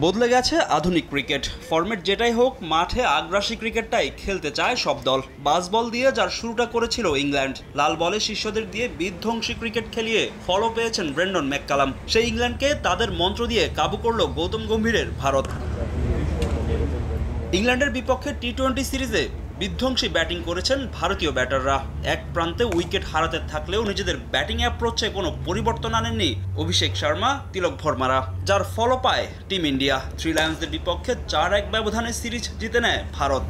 বদলে গেছে আধুনিক ক্রিকেট। ফরম্যাট যেটাই হোক, মাঠে আগ্রাসী ক্রিকেটটাই খেলতে চায় সব দল। বাস বল দিয়ে যার শুরুটা করেছিল ইংল্যান্ড, লাল বলে শিষ্যদের দিয়ে বিধ্বংসী ক্রিকেট খেলিয়ে ফলও পেয়েছেন ব্রেন্ডন ম্যাককালাম। সেই ইংল্যান্ডকে তাদের মন্ত্র দিয়ে কাবু করল গৌতম গম্ভীরের ভারত। ইংল্যান্ডের বিপক্ষে টি-20 সিরিজে বিধ্বংসী ব্যাটিং করেছেন ভারতীয় ব্যাটাররা। এক প্রান্তে উইকেট হারাতে থাকলেও নিজেদের ব্যাটিং অ্যাপ্রোচে কোনো পরিবর্তন আনেননি অভিষেক শর্মা, তিলক ভরমারা, যার ফলও পায় টিম ইন্ডিয়া। থ্রি লায়ন্সদের বিপক্ষে 4-1 ব্যবধানে সিরিজ জিতে নেয় ভারত।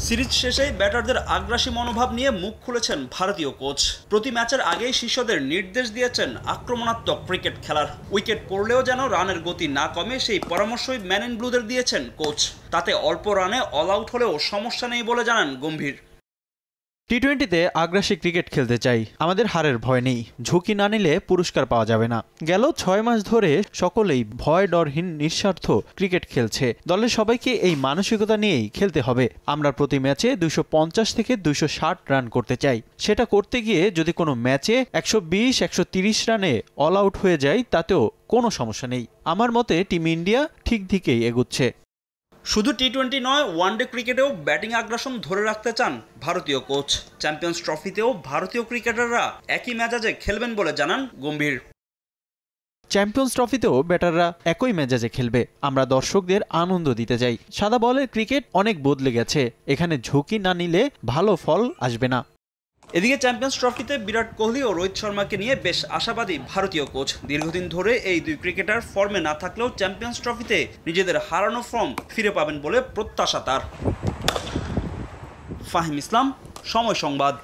সিরিজ শেষে ব্যাটারদের আগ্রাসী মনোভাব নিয়ে মুখ খুলেছেন ভারতীয় কোচ। প্রতি ম্যাচের আগেই শিষ্যদের নির্দেশ দিয়েছেন আক্রমণাত্মক ক্রিকেট খেলার। উইকেট পড়লেও যেন রানের গতি না কমে সেই পরামর্শই ম্যান ইন ব্লুদের দিয়েছেন কোচ। তাতে অল্প রানে অল আউট হলেও সমস্যা নেই বলে জানান গম্ভীর। টি-20তে আগ্রাসী ক্রিকেট খেলতে চাই, আমাদের হারের ভয় নেই। ঝুঁকি না নিলে পুরস্কার পাওয়া যাবে না। গেল 6 মাস ধরে সকলেই ভয় ডরহীন নিঃস্বার্থ ক্রিকেট খেলছে। দলের সবাইকে এই মানসিকতা নিয়েই খেলতে হবে। আমরা প্রতি ম্যাচে 250 থেকে 260 রান করতে চাই। সেটা করতে গিয়ে যদি কোনো ম্যাচে 120-130 রানে অল আউট হয়ে যায়, তাতেও কোনো সমস্যা নেই। আমার মতে টিম ইন্ডিয়া ঠিক দিকেই এগুচ্ছে। শুধু টি-20 নয়, ওয়ানডে ক্রিকেটেও ব্যাটিং আগ্রাসন ধরে রাখতে চান ভারতীয় কোচ। চ্যাম্পিয়ন্স ট্রফিতেও ভারতীয় ক্রিকেটাররা একই মেজাজে খেলবেন বলে জানান গম্ভীর। চ্যাম্পিয়ন্স ট্রফিতেও ব্যাটাররা একই মেজাজে খেলবে। আমরা দর্শকদের আনন্দ দিতে চাই। সাদা বলের ক্রিকেট অনেক বদলে গেছে, এখানে ঝুঁকি না নিলে ভালো ফল আসবে না। এদিকে চ্যাম্পিয়ন্স ট্রফিতে বিরাট কোহলি ও রোহিত শর্মাকে নিয়ে বেশ আশাবাদী ভারতীয় কোচ। দীর্ঘদিন ধরে এই দুই ক্রিকেটার ফর্মে না থাকলেও চ্যাম্পিয়ন্স ট্রফিতে নিজেদের হারানো ফর্ম ফিরে পাবেন বলে প্রত্যাশা তার। ফাহিম ইসলাম, সময় সংবাদ।